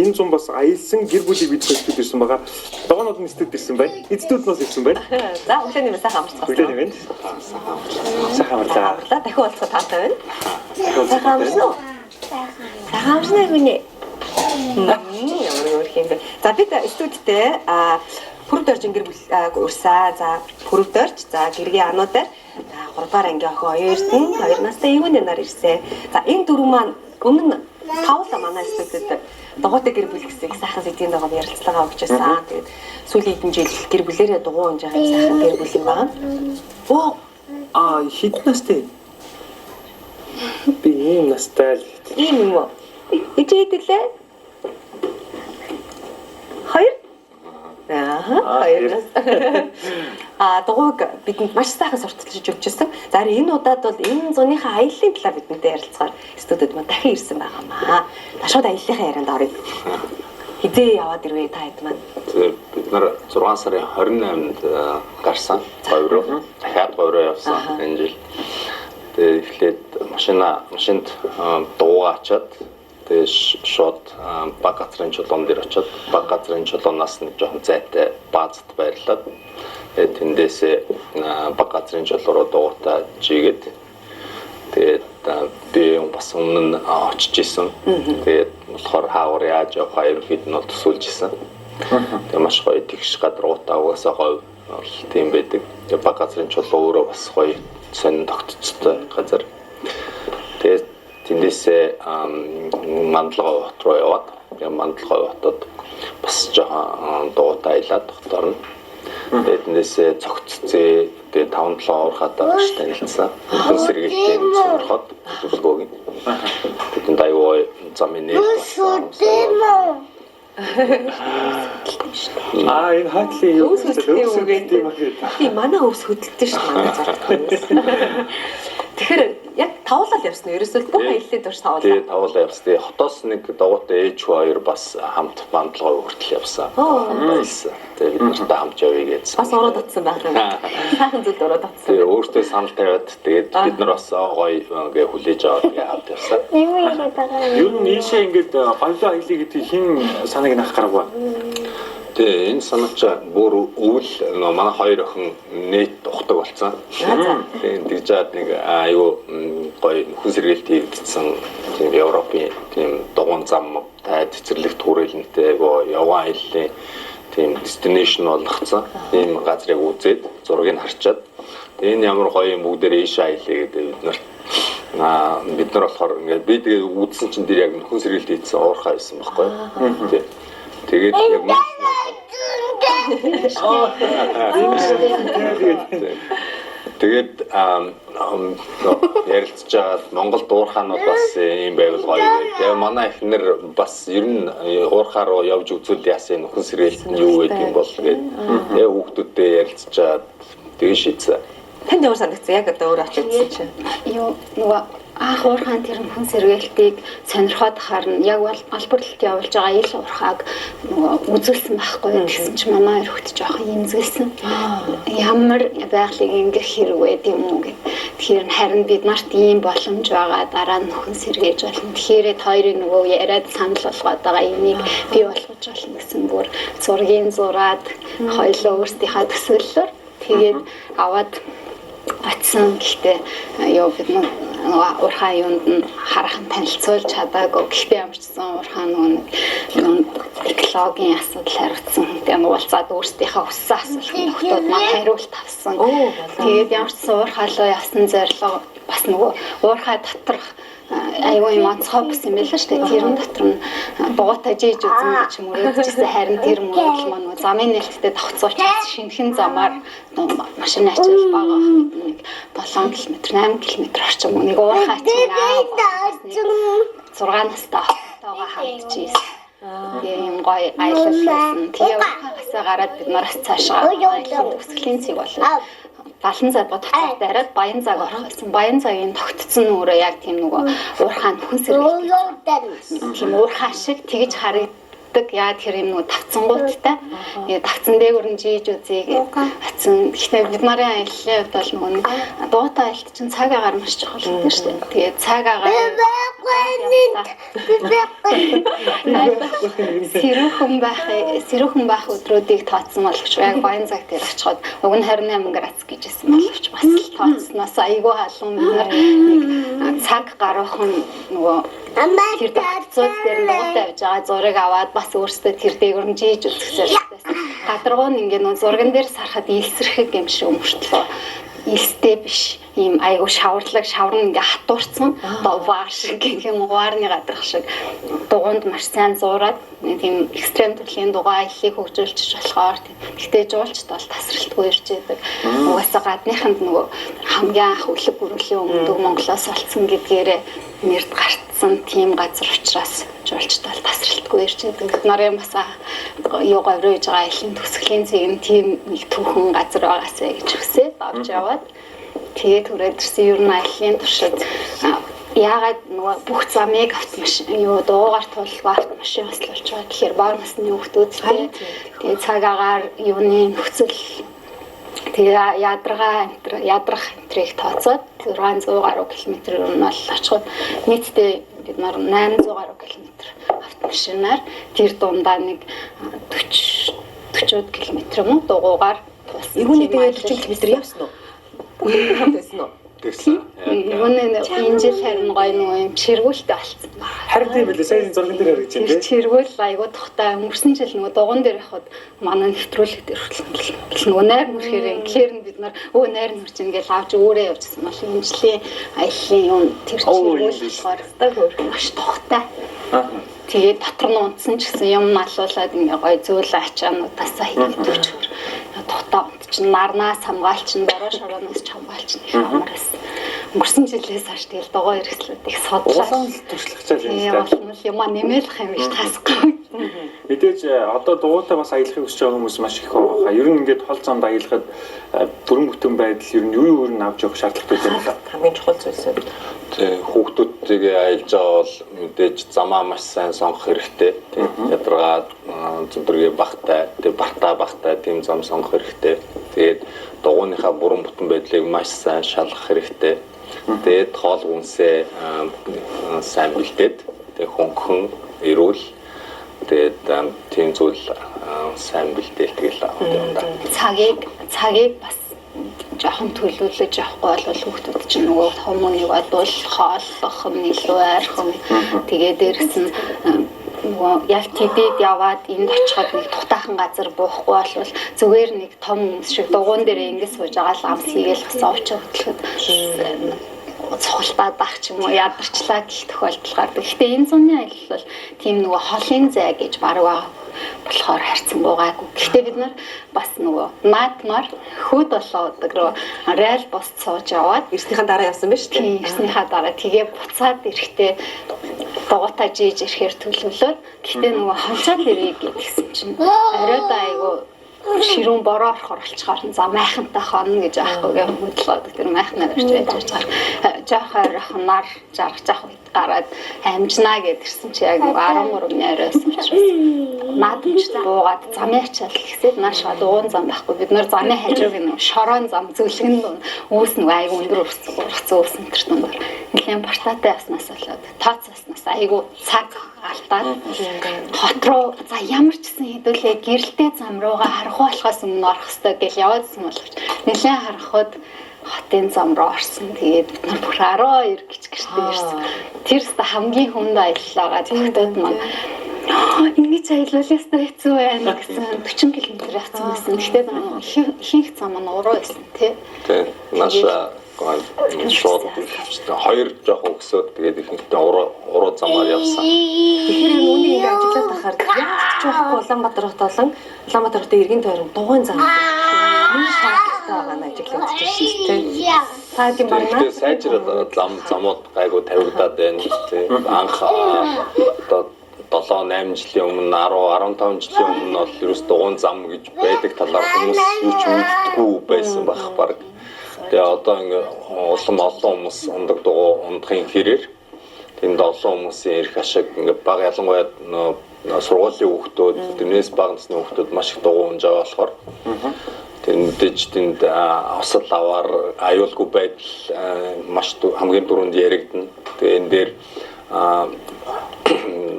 энэ зам бас аялсан гэр бүлийг бид хэлдэг ирсэн байгаа. Догоонод нь стэд ирсэн байна. Эцдүүд нь ирсэн байна. За өглөөний мэсээ хамарцгаасан. Өглөөний мэнд. Сайхан амарлаа. Дахин уулзах таатай байна. Сайхан амарсан уу? Сайхан амарсан гинэ. Ямар юм бэ? За бид студидтэй Пүрэв доржин гэр бүл урсаа. За Пүрэв дорж за гэргийн ануудаар 3-р ангийн охин хоёрт нь 2 настай ивэн нар ирсэн. За энэ дөрөв маань өмнө тавлаа манай студид дугуйтай гэр бүл гэсэн их сайхан сэдвийн дагав ярилцлагаа өгч байсан. Тэгээд сүүлийн хэдэн жил гэр бүлээрээ дугуй унж байгаа сайхан гэр бүл юм байна. Оо хэд настай? Би ийм настай л. Ийм юм уу? Ичээдэлээ? Хоёр? Хоёр нас. Дугуйг бидэнд маш сайхан сурталчилж өгчсэн. За энэ удаад бол энэ зуныхаа аяллаа талаар бидэнтэй ярилцахаар студид маань дахин ирсэн байгаамаа. Шууд аяллахаа ярианд оръё. Хизээ яваад ирвэ та хэд маань? Бид нар 6 сарын 28-нд гарсан. Говьроо. Дахиад говьроо явсан энэ жил. Тэгээд эхлээд машинд дуугаа ачаад тэгээд шууд баг газрын чулуун дээр очиод баг газрын чулуунаас нь жоохон зайтай баазд байрлаад тэндээсээ баг газрын чулуу руу дуугатаа жигээд тэгээд би бас өмнө нь очиж исэн. Тэгээд болохоор хаагур яаж явах ерөнхийд нь бол төсөөлж исэн. Тэгээд маш гоё тэгш гадруудаа угаасаа гоё тийм байдаг. Тэгээд баг газрын чулуу өөрөө бас гоё сонин тогтцтой газар. Тэгээд тэндээсээ Мандалгой хот руу яваад Мандалгой хотод бас жоохон дуутай аялаад доктор нь тэгээд тэндээсээ цогццээ тэгээд 5-7 уурхатаа гэж танилцсан. Хүн сэргээлтийн сонирхоод төлөвлөгөөг. Тэнд аюу замын нэр энэ хаатлын юу гэдэг юм бэ? Тийм манай өвс хөдөлтөн шүү манай зурдаг. Тэгэхээр яг тавуулаад явсан нь ерөөсөө бүх аяллаа дурс тавуулаа. Тэгээ тавуулаа явсан. Тэгээ хотоос нэг дагуутай ээж хоёр бас хамт Мандалгой хүртэл явсан. Баялсан. Тэгээ бид нартай хамт явъя гэж. Бас ороод утсан байх юм. Сайхан зүйл ороод утсан. Тэгээ өөртөө санал тавиад тэгээд бид нар бас гоё ингээ хүлээж аваад ингээ хамт явсан. Юу нь ийшээ ингээд гоёлоо аяллаа гэдэг хин санааг нах гаргав. Тэгээ энэ санаач бүр өвөл манай хоёр охин нийт ухдаг болсон. Тэгээ тэгжээд нэг аюу гоё хүн сэргээлт хийгдсэн тийм Европын тийм дугуун зам тайд цэцэрлэгт хүрээлэнтэй аюу явган аяллаа тийм destination болгоцсон. Тийм газрыг үзээд зургийг харчаад энэ ямар гоё юм бүгдээр ийшээ аяллаа гэдэг бид нар болохоор ингээд би тэгээ үзсэн чинь тэр яг хүн сэргээлт хийсэн уурхай байсан байхгүй. Тэгээд яг тэгээд ярилцж байгаа Монгол уурхаанууд бас ийм байвал гоё. Тэгээ манай эхнэр бас ер нь уурхаа руу явж үзүүл яасан хүн сэргээлт нь юу гэдэг юм бол тэгээд тэгээ хүүхдүүдтэй ярилцж байгаа тэгээ шийдсэн. Танд ямар санагдсан яг одоо өөр очиж үзсэн чинь? Юу нөгөө анх уурхаан тэр хүн сэргээлтийг сонирхоод харна. Яг бол албарлалт явуулж байгаа ил уурхааг нөгөө үзүүлсэн байхгүй гэсэн чинь манай өрхөд жоохон имзгэлсэн. Ямар байгалыг ингэх хэрэг байд юм уу гэх. Тэгэхээр харин бид нарт ийм боломж байгаа дараа нь хүн сэргээж болно. Тэгэхээр хоёрын нөгөө яриад санал болгоод байгаа юмыг бий болгож болно гэсэн бүр зургийн зураад хоёулаа өөрсдийнхээ төсөөллөөр тэгээд аваад атсан. Гэхдээ ёо бид нөгөө уурхаа юунд нь харахын танилцуулж чадаагүй. Гэхдээ ямарчсан уурхаа нөгөө экологийн асуудал харагдсан. Тэгээд уулзаад өөрсдийнхээ хүссэн асуултанд нөхдүүд маань хариулт авсан. Тэгээд ямарчсан уурхаалуу явсан зорилго бас нөгөө уурхаа доторх аюу юм онцгой бүс юм байл л шүү дээ. Тэрэн дотор нь дугуйтай жийж үзэн гэж мөрөөдчихсэн. Харин тэр мөрөөдөл маань замын нээлттэй давхцуулчихсан шинэхэн замаар машины ачаал бага нэг 7 км 8 км орчим нэг уурхай чинь 6 настай хатаага хандчихсэн. Тэгээ юм гоё аялалсан. Тэгээ уурхайгасаа гараад бид нараас цаашаа төсгөлийн цэг болоо. Балан цаг бодцоод дараад баян цаг орох байсан. Баян цагийн тогтцсон өөрөө яг тийм нөгөө уурхаан хүн сэргээлт. Тийм уурхаа шиг тэгж харагддаг мэддэг. Яа тэр юм нөгөө тавцангуудтай. Тавцан дээгүүр нь жийж үзье гэж атсан. Гэхдээ бид нарын аяллаа хувьд бол нөгөө дуутай аялт чинь цаг агаар маш чухал гэдэг шүү дээ. Тэгээд цаг агаар сэрүүхэн байх өдрүүдийг тооцсон боловч яг баян цаг дээр очиход уг нь 28 градус гэжсэн боловч бас л тооцсноос айгүй халуун бид нар нэг цаг гаруухан нөгөө тэр дэвцүүд дээр нуутай авж байгаа зураг аваад бас өөрсдөө тэр дээгүүр нь жийж үзэх зорилготой. Гадаргуу нь ингээ нөгөө зурган дээр сарахад илсрэхэг юм шиг өмөртлөө илстэй биш ийм айгу шаварлаг шавар нь ингээ хатуурсан ваар шиг юм ваарны гадарх шиг дугуунд маш сайн зураад тийм экстрем төрлийн дугаа аяллыг хөгжүүлчих болохоор тэгтээ жуулчд бол тасралтгүй ирж байдаг. Угаасаа гадныханд нөгөө хамгийн анх үлэг гүрүүлийн өмнөд Монголоос олцсон гэдгээрээ нэрд гарцсан тийм газар учраас жуулчд бол тасралтгүй ирж байдаг. Бид нарын бас юу говьроо хийж байгаа аялын төсөлийн зэг нь тийм нэг түүхэн газар байгаасаа гэж хүсээд авч яваад тэгээд түрээд ирсэн ер нь аялын туршид яагаад нөгөө бүх замыг автомашин юу дуугаар тулгаа автомашин хослуулж байгаа гэхээр баар насны хүмүүстэй тэгээд цаг агаар юуны нөхцөл тэгээ ядрах энтрийг тооцоод 600 гаруй км нь бол очиход нийтдээ бид нар 800 гаруй км автомашинаар тэр дундаа нэг 40 км юм уу дугуугаар тулсан. Юуны тэгээд 40 км явсан уу? Бүгд хамт байсан уу? Тэгсэн. Юуны энэ жил харин гоё нөгөө юм чиргүүлтэй болсон. Харин тийм билээ. Сайн зурган дээр харагдаж байна. Чиргүүл айгуу тухтай өнгөрсөн жил нөгөө дугуун дээр явхад манай нэвтрүүлэг дээр хүрсэн. Нөгөө найр мөрхөөр ингээр нь бид нар найр мөрч ингээл авч өөрөө явжсан бол энэ жилийн аяллаа юм тэр чиргүүл болохоор маш тухтай. Тэгээд дотор нь унтсан ч гэсэн юм алуулаад ингээ гоё зүйл ачаануудаас хийгээд өчгөр тухтай унт чинь нарнаас хамгаалч нь дороо шороноос ч хамгаалч нь хамраас өнгөрсөн жилээс хойш тэгэл дугаа хэрэгслүүд их содлоо. Улаан туршлагачаа юм байна. Юм нэмэлэх юм биш тасахгүй. Мэдээж одоо дугуйтай бас аялахыг хүсэж байгаа хүмүүс маш их байгаа. Ер нь ингээд хол замд аялахад бүрэн бүтэн байдал ер нь юу нь авч явах шаардлагатай юм байна. Хамгийн чухал зүйлс. Тэг хүүхдүүдтэйгээ аялж байгаа бол мэдээж замаа маш сайн сонгох хэрэгтэй. Тэг ядаргаа зүдргээ багтай, тэг багтай тийм зам сонгох хэрэгтэй. Тэгээд дугуйныхаа бүрэн бүтэн байдлыг маш сайн шалгах хэрэгтэй. Тэгээд хоол хүнсээ сайн бэлдээд тэг хөнгөн эрүүл тэгээд тийм зүйл сайн бэлдээл тэгэл юм да. Цагийг бас жоохон төлөвлөж явахгүй бол хүүхдүүд чинь нөгөө хормоныг олвол хооллох юм илүү архам тэгээд дээрс нь нөгөө яг тэдэд яваад энд очиход нэг тутаахан газар буухгүй болвол зүгээр нэг том хүмүүс шиг дугуун дээр ингэж сууж байгаа л амс хийгээл хасаавч хөтлөхөд цохолтаад байх ч юм уу ядарчлаа гэх тохиолдол гардаг. Гэхдээ энэ зуны аялал бол тийм нөгөө холын зай гэж баг байгаа болохоор харьцан буугаагүй. Гэхдээ бид нар бас нөгөө наатмар хөөд болоод руу реал бус сууж аваад Ирснийхэн дараа явсан биз дээ. Ирснийхаа дараа тэгээ буцаад ирэхдээ дугуйтаа жийж ирэхээр төлөвлөөд гэхдээ нөгөө хонцоод ирээ гэсэн чинь оройд айгу ширүүн бороо орохоор болчихоор за майхантай хон гэж аахгүй хөдлөөд тэр майхнаар орж байж байгаа. Жаахан орохноор жаргах үед гараад амжнаа гэдгэрсэн чи яг 13-ны оройс учраас наадамжтай буугаад замын ачаал гэсээд наашаа дуун зам байхгүй бид нар замын хажууг нь шороон зам зөвлгөн үүс нэг айгу өндөр ургацсан үүс энэ төр дундаар нэлээд бартаатай яснаас болоод тооцооснаас айгу цаг алдаад хот руу за ямар ч гэсэн хэдүүлээ гэрэлтэй зам руугаа харах болохоос өмнө орох хэрэгтэй гэж яваадсан болгоч нэлээд харахад хотын зам руу орсон. Тэгээд бид нар бүр 12 гिचгэртэй ирсэн. Тэр өстө хамгийн хүнд аяллаагаа зөвхөн маань ингэж аялуулах хэцүү байна гэсэн 40 км явсан байсан. Гэхдээ ихэнх зам нь уруу байсан тий. Тэг. Наша шууд хоёр жоохон өсөөд тэгээд ихэнхдээ уруу замаар явсан. Тэгэхээр үүнийг ингэ ажиглаад тахаар яаж ч байхгүй Улаанбаатар хотын иргэн тойрон дугуйн зам. Энэ шаардлагатай байгаа нь ажиглаад ирсэн тий. Та тийм байна. Тэгээд сайжраад замууд гайгүй тавигдаад байна тий. Анх одоо 7-8 жилийн өмнө 10-15 жилийн өмнө бол ерөөс дугуйн зам гэж байдаг талаар хүмүүс юу ч мэддэггүй байсан байх баг. Тэгээ одоо ингээ олон хүмүүс ундаг дугуй ундахын хэрээр тэнд олон хүмүүсийн эрх ашиг ингээ баг ялангуяа сургуулийн хүүхдүүд, тэрнээс бага насны хүүхдүүд маш их дугуй унж байгаа болохоор тэр мэдээж тэнд осол аваар аюулгүй байдал маш хамгийн түрүүнд яригдана. Тэгээ энэ дээр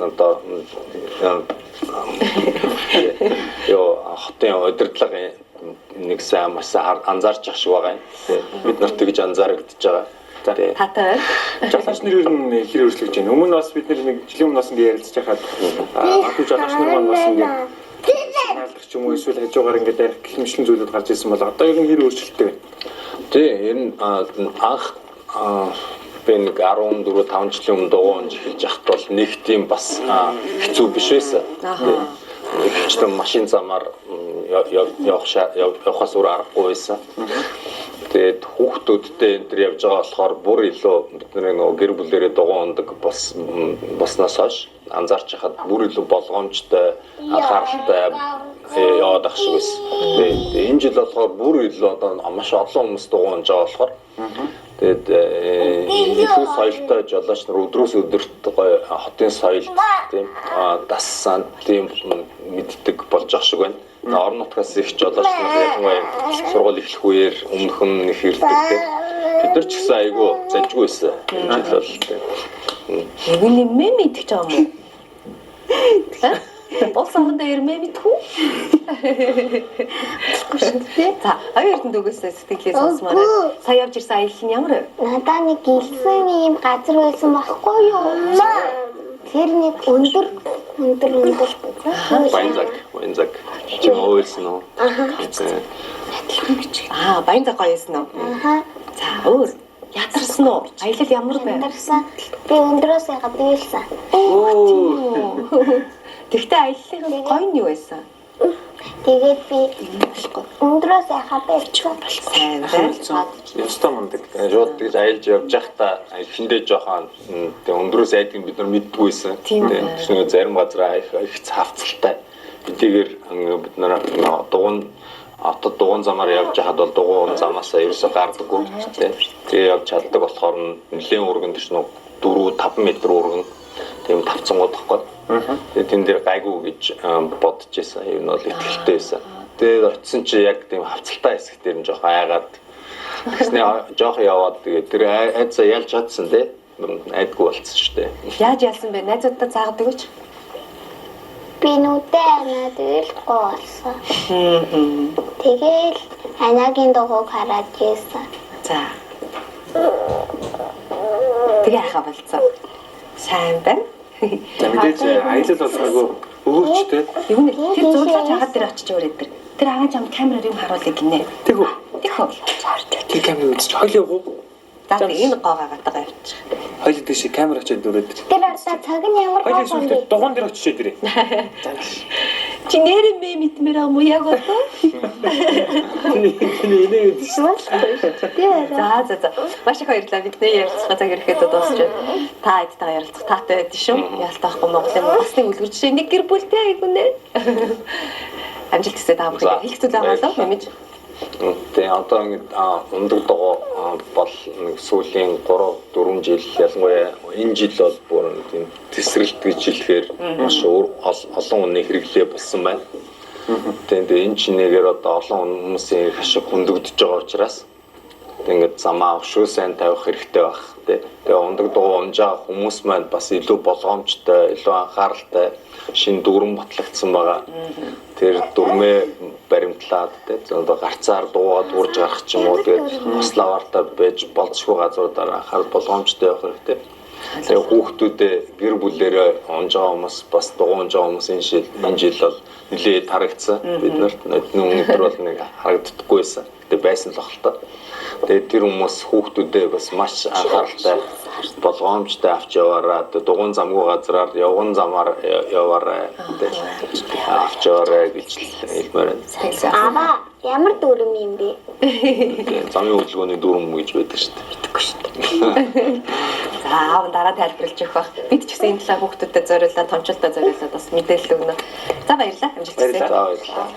одоо хотын удирдлага нэг сайн маш сайн анзаарч ах шиг байгаа юм. Бид нарт тэгж анзаарэгдэж байгаа. Татай. Жолооч нар ер нь хэр өөрчлөгдөж байна. Өмнө нь бас бид нэг жилийн өмнөөс ингэ ярилцж байхад ахуй жолооч нар маань бас ингэ наалдах ч юм уу эсвэл хажуугаар ингэ дайрах гихмишлэн зүйлүүд гарч ирсэн бол одоо ер нь хэр өөрчлөлттэй байна. Тий, ер нь анх би нэг 14-5 жилийн өмнө дугуйж эхэлж яхад бол нэг тийм бас хэцүү биш байсан. Ихчтэй машин замаар явахаас өөр аргагүй байсан. Тэгээд хүүхдүүдтэй энэ төр явж байгаа болохоор бүр илүү бидний нөгөө гэр бүлэрээ дугуй ундаг болсноос хойш анзаарч хахад бүр илүү болгоомжтой анхааралтай яваад ах шиг байсан. Тэгээд энэ жил болохоор бүр илүү одоо маш олон хүмүүс дугуй унж байгаа болохоор тэгээд илүү соёлтой жолооч нар өдрөөс өдөрт гоё хотын соёлд тийм дассан тийм мэддэг болж ах шиг байна. Орон нутгаас их жолооч нар яг сургууль эхлэх үеэр өмнөх нь нэг ирдэг тийм. Бид нар ч гэсэн айгүй залжгүй байсан. Энэ жил бол тийм. Эвний мем идэх юм уу? Бол сонгонд ирмээ мэдхүү. За, хоёрын дөгөөсөө сэтгэлээ сонсмоор. Сая явж ирсэн аялал нь ямар вэ? Надаа нэг гэлсэн юм газар байсан байхгүй юу? Тэр нэг өндөр. Баянзаг. Чи ойлсон уу? Баянзаг гоёсэн уу? За, өөр ядарсан уу? Аялал ямар вэ? Ядарсан. Би өндрөөс ягаад бийлсэн. Тэгтээ аяллахын гоё нь юу байсан? Тэгээд би өндрөөс яхаа байцсан сайн байна. Ёстой мундаг. Шууд тэгж аялж явж байхдаа эхэндээ жоохон өндрөөс айдгийг бид нар мэддэггүйсэн. Тэгээд зарим газар их цавцалтай. Эдгээр бид нар дугуун замаар явж хахад бол дугуун замаасаа ерөөсө гардаггүй. Тэгээ явж чаддаг болохоор нэлээд өргөн тийш нэг 4-5 м өргөн тийм тавцангууд тахгүй. Тэгээ тэн дээр гайгүй гэж бодож байсан. Ер нь бол ихтэй байсан. Тэгээд очисон чи яг тийм хавцалтай хэсэг дээр нь жоохон айгаад гэснээ жоохон яваад тэгээд тэр айцаа ялж чадсан тий. Айдгүй болцсон шүү дээ. Яаж ялсан бэ? Найзуудтай заагадаг гэж? би нүдээ анаад болсон. Тэгэл анагийн дугуйг хараад ийсэн. За. Тэгээ хаа болцсон. Сайн байна. За мэдээж аялал бол айгүй өгөөчтэй. Юу нэ? Тэр зурлаж хагаад тэр очиж өрөөд тэр. Тэр агаа чам камераар юм харуулъя гинэ. Тэгв. Тэгв. Тэр камерыг үзчих. Хойлоо явуу. За энэ гоогоо гатгаа явчих. Хойлоо дэше камер очиад өрөөд. Тэр ардаа цаг нь ямар хойлоо сүлдээ дугуун дээр очиж ирээ. Чи нэрээ мэдмээр юм уу яг одоо? Энийг За. Маш их баярлалаа. Бидний ярилцлага цаг ирэхэд дуусч байна. Та эдтэйгээ ярилцах таатай байд шүү. Ялтаахгүй Монголын басны үлгэр жишээ нэг гэр бүлтэй айгу нэ. Амжилт хүсье та бүхэн. Хэлэх зүйл байгаа болов мэмэж. Тэгээ одоо ингэ ундаг догоо бол сүүлийн 3-4 жил ялангуяа энэ жил бол бүр тийм тесрэлт гэж хэлэхээр маш олон хүний хэрэглээ болсон байна. Тэгээ энэ чинээгээр одоо олон хүмүүсийн хашиг хөндөгдөж байгаа учраас ингээд замаа өшөө сайн тавих хэрэгтэй байх. Тэгээ ундаг догоо унж байгаа хүмүүс маань бас илүү болгоомжтой, илүү анхааралтай шин дүрэн батлагдсан байгаа. Тэр дүрмээ баримтлаад одоо гарцаар дуугаад урж гарах ч юм уу тэгээд хославаартай байж болцсгүй газруудаар анхаарал болгоомжтой явах хэрэгтэй. Тэгээ хүүхдүүдээ гэр бүлээрээ унж байгаа хүмүүс бас дугуйж байгаа хүмүүс энэ жил бол нэлээд харагдсан. Бид нарт өнөөдөр бол нэг харагддаггүй байсан. Тэгээ байсан л ахaltaа. Тэгээ тэр хүмүүс хүүхдүүдээ бас маш анхааралтай болгоомжтой авч яваарай. Дугуйн замгүй газраар явган замаар яваарай. Авч яваарай гэж хэлмээр байна. Аваа ямар дүрм юм бэ? Замын хөдөлгөөний дүрм гэж байдаг шүү дээ. Мэдгүй шүү дээ. За аав дараа тайлбарлаж өгөх бах. Бид ч гэсэн энэ талаа хүүхдүүдэд зориулаад, томчлолтой зориулаад бас мэдээлэл өгнө. За баярлалаа. Амжилт хүсье. За баярлалаа.